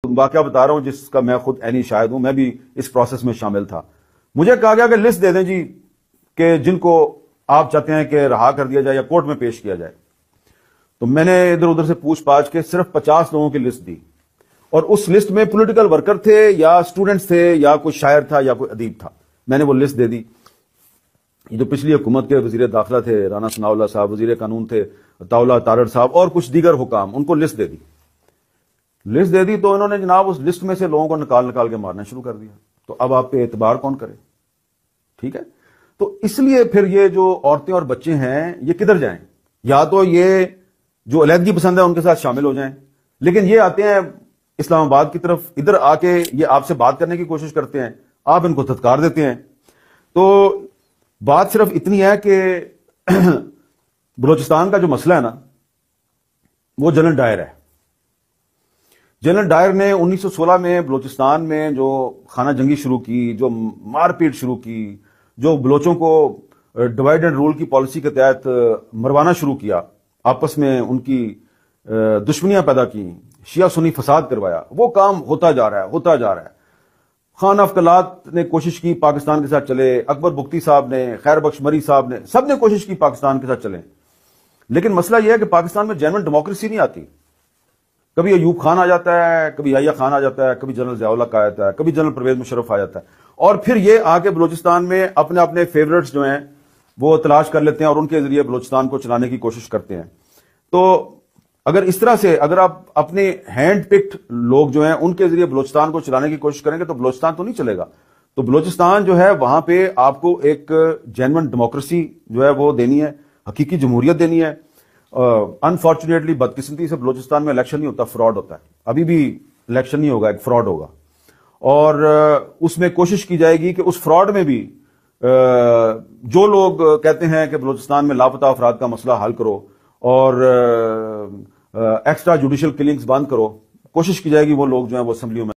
واقعہ بتا رہا ہوں جس کا میں خود عینی شاہد ہوں، میں بھی اس پروسیس میں شامل تھا۔ مجھے کہا گیا کہ لسٹ دے دیں جی کہ جن کو آپ چاہتے ہیں کہ رہا کر دیا جائے یا کورٹ میں پیش کیا جائے۔ تو میں نے ادھر ادھر سے پوچھ پاچھ کے صرف 50 لوگوں کی لسٹ دی، اور اس لسٹ میں پولیٹیکل ورکر تھے یا اسٹوڈنٹس تھے یا کوئی شاعر تھا یا کوئی ادیب تھا۔ میں نے وہ لسٹ دے دی۔ یہ جو پچھلی حکومت کے وزیر داخلہ تھے رانا ثناء اللہ صاحب، وزیر قانون تھے طاولہ تارڑ صاحب، اور کچھ دیگر حکام، ان کو لسٹ دے دی تو انہوں نے جناب اس لسٹ میں سے لوگوں کو نکال کے مارنا شروع کر دیا۔ تو اب آپ پہ اعتبار کون کرے؟ ٹھیک ہے، تو اس لیے پھر یہ جو عورتیں اور بچے ہیں یہ کدھر جائیں؟ یا تو یہ جو علیحدگی پسند ہے ان کے ساتھ شامل ہو جائیں، لیکن یہ آتے ہیں اسلام آباد کی طرف، ادھر آ کے یہ آپ سے بات کرنے کی کوشش کرتے ہیں، آپ ان کو دھتکار دیتے ہیں۔ تو بات صرف اتنی ہے کہ بلوچستان کا جو مسئلہ ہے نا، وہ جنرل ڈائر ہے۔ جنرل ڈائر نے 1916 میں بلوچستان میں جو خانہ جنگی شروع کی، جو مار پیٹ شروع کی، جو بلوچوں کو ڈیوائڈ اینڈ رول کی پالیسی کے تحت مروانا شروع کیا، آپس میں ان کی دشمنیاں پیدا کی، شیعہ سنی فساد کروایا، وہ کام ہوتا جا رہا ہے۔ خان افقلات نے کوشش کی پاکستان کے ساتھ چلے، اکبر بگٹی صاحب نے، خیر بخش مری صاحب نے، سب نے کوشش کی پاکستان کے ساتھ چلیں، لیکن مسئلہ یہ ہے کہ پاکستان میں جینوئن ڈیموکریسی نہیں آتی۔ کبھی ایوب خان آ جاتا ہے، کبھی یحییٰ خان آ جاتا ہے، کبھی جنرل ضیاء الحق آ جاتا ہے، کبھی جنرل پرویز مشرف آ جاتا ہے، اور پھر یہ آ کے بلوچستان میں اپنے اپنے فیورٹس جو ہیں وہ تلاش کر لیتے ہیں اور ان کے ذریعے بلوچستان کو چلانے کی کوشش کرتے ہیں۔ تو اگر اس طرح سے اگر آپ اپنے ہینڈ پکڈ لوگ جو ہیں ان کے ذریعے بلوچستان کو چلانے کی کوشش کریں گے تو بلوچستان تو نہیں چلے گا۔ تو بلوچستان جو ہے وہاں پہ آپ کو ایک جینوئن ڈیموکریسی جو ہے وہ دینی ہے، حقیقی جمہوریت دینی ہے۔ انفارچونیٹلی بدقسمتی سے بلوچستان میں الیکشن نہیں ہوتا، فراڈ ہوتا ہے۔ ابھی بھی الیکشن نہیں ہوگا، ایک فراڈ ہوگا، اور اس میں کوشش کی جائے گی کہ اس فراڈ میں بھی جو لوگ کہتے ہیں کہ بلوچستان میں لاپتہ افراد کا مسئلہ حل کرو اور ایکسٹرا جوڈیشل کلنگز بند کرو، کوشش کی جائے گی وہ لوگ جو ہیں وہ اسمبلیوں میں